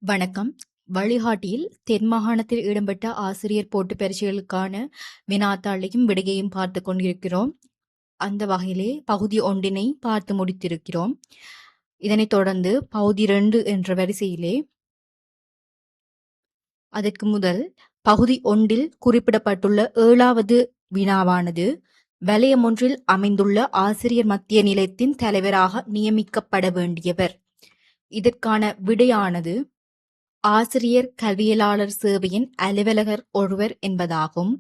வணக்கம். வழிகாட்டியில் தென் மாகாணத்தில் இடம்பெற்ற ஆசிரியர் போட்டிப் பரீட்சைகளுக்கான வினாத்தாளையும் விடையையும் பார்த்து கொண்டிருக்கிறோம். அந்த வகையிலே பகுதி 1 பார்த்து முடித்திருக்கிறோம். இதனைத் தொடர்ந்து பகுதி 2 என்ற வரிசையிலே அதற்கு முதல் பகுதி 1 குறிப்பிடப்பட்டுள்ள 7வது வினாவானது வலயம் ஒன்றில் அமைந்துள்ள ஆசிரியர் மத்திய நிலையத்தின் தலைவராக நியமிக்கப்பட வேண்டியவர். இதற்கான விடையானது ஆசிரியர் கல்வியலாளர் சேவையின் அலுவலகர் ஒருவர் என்பதாகும்.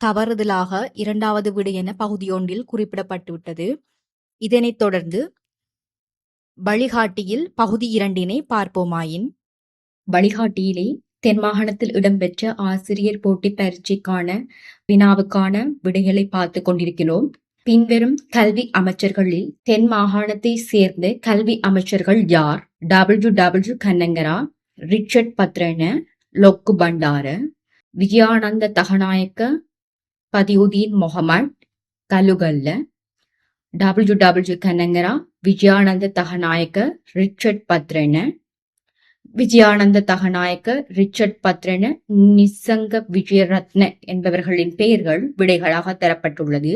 தவறுதலாக 2வது விடை என பகுதி 1 குறிப்பிடப்பட்டுவிட்டது. இதனைத் தொடர்ந்து வழிகாட்டியில் பகுதி 2 பார்ப்போமாயின், வழிகாட்டியிலே தென் மாகாணத்தில் இடம்பெற்ற ஆசிரியர் போட்டி பரீட்சைக்கான வினாவுக்கான விடைகளை பார்த்து கொண்டிருக்கிறோம். பின்வரும் கல்வி அமைச்சர்களில் தென் மாகாணத்தை சேர்ந்த கல்வி அமைச்சர்கள் யார்? W Kannangara, Richard Pathirana, Lokku Bandara, Wijayananda Dahanayake, Badiudin Mahmud, Kalugalla. W Kannangara, Wijayananda Dahanayake, Richard Pathirana, Wijayananda Dahanayake, Richard Pathirana, Nissanka Wijeyeratne என்பவர்களின் பெயர்கள் விடைகளாக தரப்பட்டுள்ளது.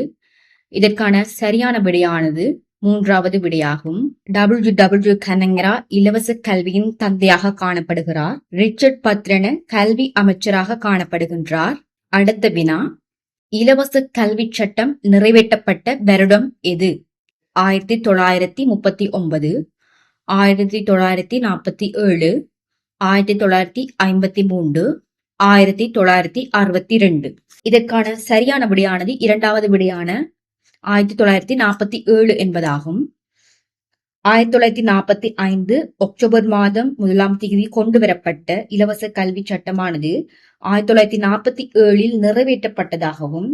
இதற்கான சரியான விடையானது 3வது விடையாகும். டபிள்யூ கன்னங்கரா இலவச கல்வியின் தந்தையாக காணப்படுகிறார். ரிச்சர்ட் பத்ரன கல்வி அமைச்சராக காணப்படுகின்றார். அடுத்த வினா, இலவச கல்வி சட்டம் நிறைவேற்றப்பட்ட வருடம் எது? 1939, 1947, 1953, 1962. இதற்கான சரியான விடையானது 2வது விடையான 1947 என்பதாகும். 1945 அக்டோபர் மாதம் 1ஆம் தேதி கொண்டு வரப்பட்ட இலவச கல்வி சட்டமானது 1947 நிறைவேற்றப்பட்டதாகவும்,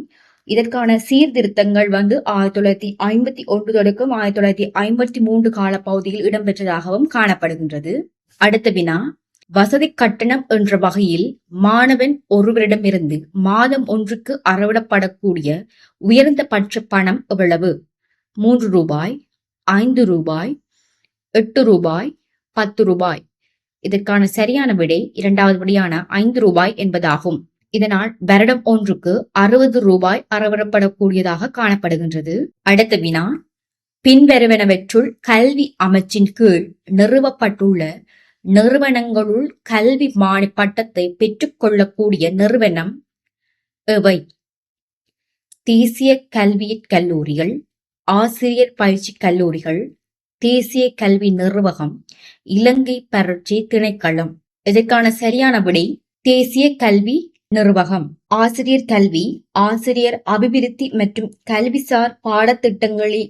இதற்கான சீர்திருத்தங்கள் 1951 தொடக்கம் 1953 காலப்பகுதியில் இடம்பெற்றதாகவும் காணப்படுகின்றது. அடுத்த வினா, வசதி கட்டணம் என்ற வகையில் மாணவன் ஒருவரிடமிருந்து மாதம் ஒன்றுக்கு அறவிடப்படக்கூடிய உயர்ந்தபட்ச பணம் எவ்வளவு? 3 ரூபாய், 5 ரூபாய், 8 ரூபாய், 10 ரூபாய். இதற்கான சரியான விடை 2வது விடையான 5 ரூபாய் என்பதாகும். இதனால் வருடம் ஒன்றுக்கு 60 ரூபாய் அறவிடப்படக்கூடியதாக காணப்படுகின்றது. அடுத்த வினா, பின்வருவனவற்றுள் கல்வி அமைச்சின் கீழ் நிறுவப்பட்டுள்ள நிறுவனங்களுள் கல்வி மாணி பட்டத்தை பெற்றுக் கொள்ளக்கூடிய நிறுவனம் எவை? தேசிய கல்வியற் கல்லூரிகள், ஆசிரியர் பயிற்சி கல்லூரிகள், தேசிய கல்வி நிர்வாகம், இலங்கை பரீட்சை திணைக்களம். இதற்கான சரியான விடை தேசிய கல்வி நிர்வாகம். ஆசிரியர் கல்வி, ஆசிரியர் அபிவிருத்தி மற்றும் கல்விசார் பாடத்திட்டங்களை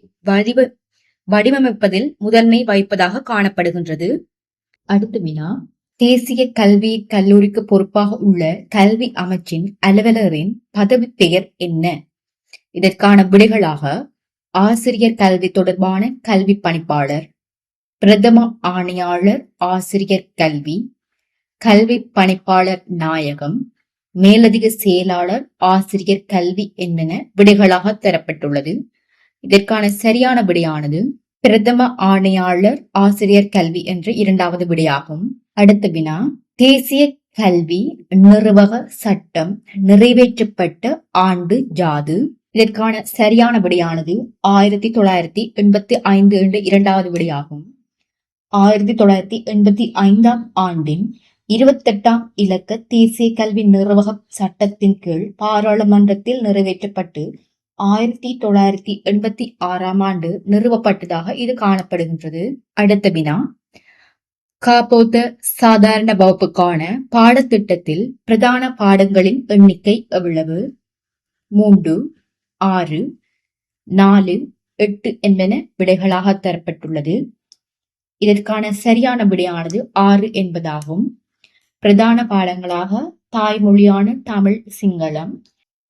வடிவமைப்பதில் முதன்மை வகிப்பதாக காணப்படுகின்றது. அடுத்த வினா, தேசிய கல்வி கல்லூரிக்கு பொறுப்பாக உள்ள கல்வி அமைச்சின் அலுவலரின் பதவி பெயர் என்ன? இதற்கான விடைகளாக ஆசிரியர் கல்வி தொடர்பான கல்வி பணிப்பாளர், பிரதம ஆணையாளர் ஆசிரியர் கல்வி, கல்வி பணிப்பாளர் நாயகம், மேலதிக செயலாளர் ஆசிரியர் கல்வி என்பன விடைகளாக தரப்பட்டுள்ளது. இதற்கான சரியான விடையானது பிரதம ஆணையாளர் ஆசிரியர் கல்வி என்ற 2வது விடையாகும். அடுத்த வினா, தேசிய கல்வி நிர்வாக சட்டம் நிறைவேற்றப்பட்ட ஆண்டு யாது? இதற்கான சரியான விடையானது 1985 என்ற 2வது விடையாகும். 1985ஆம் ஆண்டின் 28ஆம் இலக்க தேசிய கல்வி நிர்வாக சட்டத்தின் கீழ் பாராளுமன்றத்தில் நிறைவேற்றப்பட்டு 1986ஆம் ஆண்டு நிறுவப்பட்டதாக இது காணப்படுகின்றது. அடுத்த வினா, காப்போத்த சாதாரண வகுப்புக்கான பாடத்திட்டத்தில் பிரதான பாடங்களின் எண்ணிக்கை எவ்வளவு? 3, 6, 4, 8 என்பன விடைகளாக தரப்பட்டுள்ளது. இதற்கான சரியான விடையானது 6 என்பதாகும். பிரதான பாடங்களாக தாய்மொழியான தமிழ், சிங்களம்,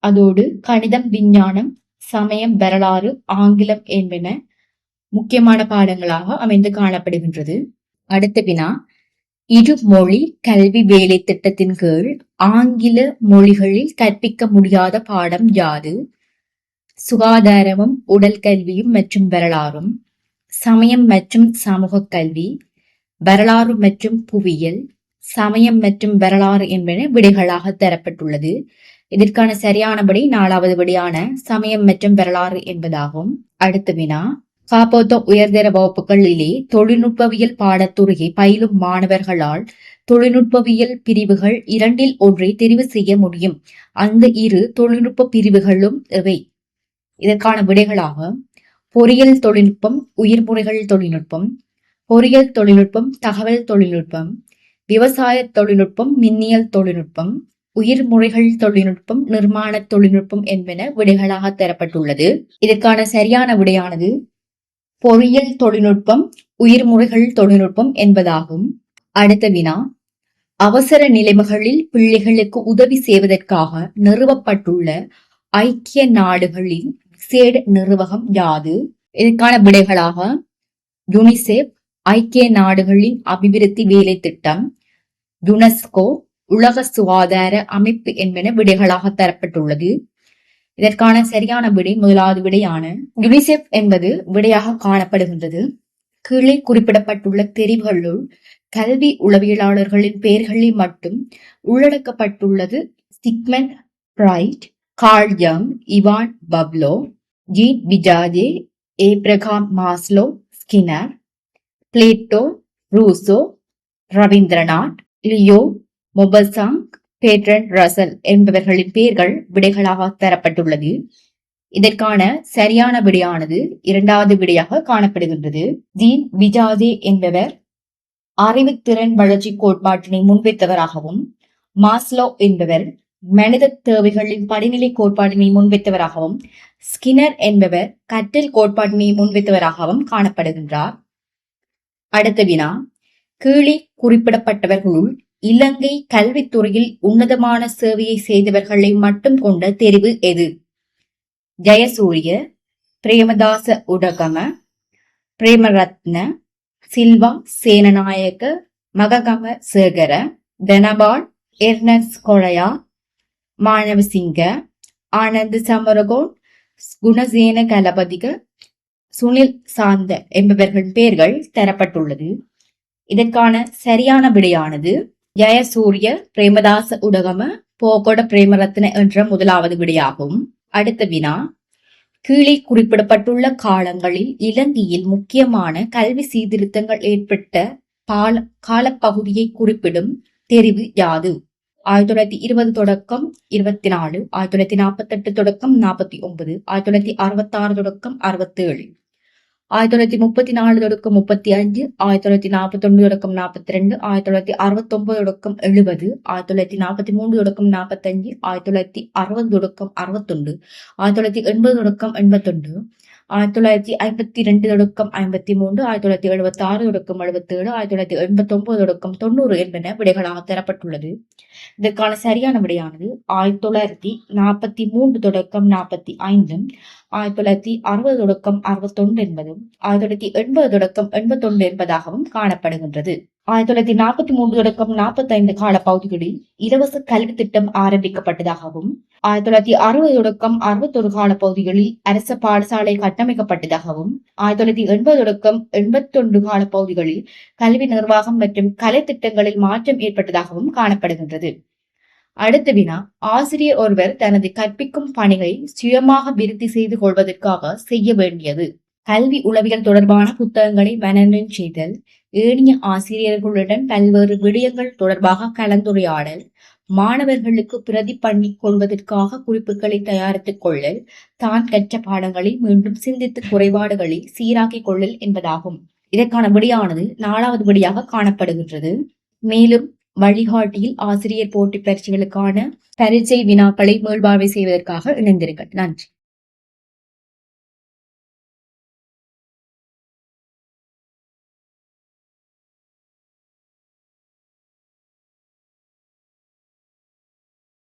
அதோடு கணிதம், விஞ்ஞானம், சமயம், வரலாறு, ஆங்கிலம் என்பன முக்கியமான பாடங்களாக அமைந்து காணப்படுகின்றது. அடுத்த வினா, இருமொழி கல்வி வேலை திட்டத்தின் கீழ் ஆங்கில மொழிகளில் கற்பிக்க முடியாத பாடம் யாது? சுகாதாரமும் உடல் கல்வியும் மற்றும் வரலாறும், சமயம் மற்றும் சமூக கல்வி, வரலாறு மற்றும் புவியியல், சமயம் மற்றும் வரலாறு என்பன விடைகளாக தரப்பட்டுள்ளது. இதற்கான சரியான விடை 4வது விடையான சமயம் மற்றும் வரலாறு என்பதாகும். அடுத்த வினா, காப்போத்த உயர்தர வகுப்புகளிலே தொழில்நுட்பவியல் பாடத்துறையை பயிலும் மாணவர்களால் தொழில்நுட்பவியல் பிரிவுகள் 2இல் ஒன்றை தெரிவு செய்ய முடியும். அந்த 2 தொழில்நுட்ப பிரிவுகளும் எவை? இதற்கான விடைகளாக பொறியியல் தொழில்நுட்பம், உயிர்முறைகள் தொழில்நுட்பம், பொறியியல் தொழில்நுட்பம், தகவல் தொழில்நுட்பம், விவசாய தொழில்நுட்பம், மின்னியல் தொழில்நுட்பம், உயிர்முறைகள் தொழில்நுட்பம், நிர்மாண தொழில்நுட்பம் என்பன விடைகளாக தரப்பட்டுள்ளது. இதற்கான சரியான விடையானது பொறியியல் தொழில்நுட்பம், உயிர்முறைகள் தொழில்நுட்பம் என்பதாகும். அடுத்த வினா, அவசர நிலைமைகளில் பிள்ளைகளுக்கு உதவி செய்வதற்காக நிறுவப்பட்டுள்ள ஐக்கிய நாடுகளின் விசேட நிர்வாகம் யாது? இதற்கான விடைகளாக யுனிசெப், ஐக்கிய நாடுகளின் அபிவிருத்தி வேலை திட்டம், யுனெஸ்கோ, உலக சுகாதார அமைப்பு என்பன விடைகளாக தரப்பட்டுள்ளது. இதற்கான சரியான விடை 1வது விடையான யுனிசெப் என்பது விடையாக காணப்படுகின்றது. கீழே குறிப்பிடப்பட்டுள்ள தெரிவுகளுள் கல்வி உளவியலாளர்களின் பெயர்களில் மட்டும் உள்ளடக்கப்பட்டுள்ளது Sigmund Freud, curl young, Ivan Pablo, gene பிஜாஜே, Abraham Maslow, ஸ்கினர், Plato, Rousseau, Rabindranath, Leo மொபசாங், patron Russell என்பவர்களின் பெயர்கள் விடைகளாக தரப்பட்டுள்ளது. இதற்கான சரியான விடையானது 2வது விடையாக காணப்படுகின்றது. ஜீன் பிஜாஜே என்பவர் அறிவுத்திறன் வளர்ச்சி கோட்பாட்டினை முன்வைத்தவராகவும், மாஸ்லோ என்பவர் மனித தேவைகளின் படிநிலை கோட்பாட்டினை முன்வைத்தவராகவும், ஸ்கினர் என்பவர் கற்றல் கோட்பாட்டினை முன்வைத்தவராகவும் காணப்படுகின்றார். அடுத்த வினா, கீழே குறிப்பிடப்பட்டவர்களுள் இலங்கை கல்வித்துறையில் உன்னதமான சேவையை செய்தவர்களை மட்டும் கொண்ட தெரிவு எது? ஜெயசூரிய, பிரேமதாச உடகம, பிரேமரத்ன, சில்வா சேனநாயக்க, மககம சேகர, தனபால், எர்னஸ் கொலையா, மானவசிங்க, ஆனந்த் சமரகோன், குணசேன கலபதிக, சுனில் சாந்த என்பவர்களின் பெயர்கள் தரப்பட்டுள்ளது. இதற்கான சரியான விடையானது ஜெயசூரிய, பிரேமதாச உடகம, போகொட பிரேமரத்ன என்ற 1வது விடையாகும். அடுத்த வினா, கீழே குறிப்பிடப்பட்டுள்ள காலங்களில் இலங்கையில் முக்கியமான கல்வி சீர்திருத்தங்கள் ஏற்பட்ட காலப்பகுதியை குறிப்பிடும் தெரிவு யாது? 1920 தொடக்கம் 24, 1948 தொடக்கம் 49, 1966 தொடக்கம் 67, 1934 தொடக்கம் 35, 1941 தொடக்கம் 42, 1969 தொடக்கம் 70, 1943 தொடக்கம் 45, 1960 தொடக்கம் 61, 1980 தொடக்கம் 81, 1952 தொடக்கம் 53, 1976 தொடக்கம் 77, 1989 தொடக்கம் 90 என்பன விடைகளாக தரப்பட்டுள்ளது. இதற்கான சரியான விடையானது 1943 தொடக்கம் 45, 1960 தொடக்கம் 61 என்பதும், 1980 தொடக்கம் 81 என்பதாகவும் காணப்படுகின்றது. 1943 தொடக்கம் 45 கால பகுதிகளில் இலவச கல்வி திட்டம் ஆரம்பிக்கப்பட்டதாகவும், 1960 தொடக்கம் 61 கால பகுதிகளில் அரச பாடசாலை கட்டமைக்கப்பட்டதாகவும், 1980 தொடக்கம் 81 கால பகுதிகளில் கல்வி நிர்வாகம் மற்றும் கலை திட்டங்களில் மாற்றம் ஏற்பட்டதாகவும் காணப்படுகின்றது. அடுத்த வினா, ஆசிரியர் ஒருவர் தனது கற்பிக்கும் பணியை சுயமாக விருத்தி செய்து கொள்வதற்காக செய்ய வேண்டியது? கல்வி உளவியல் தொடர்பான புத்தகங்களை மனனம் செய்தல், ஏனைய ஆசிரியர்களுடன் பல்வேறு விடயங்கள் தொடர்பாக கலந்துரையாடல், மாணவர்களுக்கு பிரதி பண்ணி கொள்வதற்காக குறிப்புகளை தயாரித்துக் கொள்ளல், தான் கற்ற பாடங்களை மீண்டும் சிந்தித்து குறைபாடுகளை சீராக்கிக் கொள்ளல் என்பதாகும். இதற்கான விடையானது 4வது விடையாக காணப்படுகின்றது. மேலும் வழிகாட்டியில் ஆசிரியர் போட்டி பரீட்சைகளுக்கான பரீட்சை வினாக்களை மீள்பார்வை செய்வதற்காக இணைந்திருங்கள். நன்றி.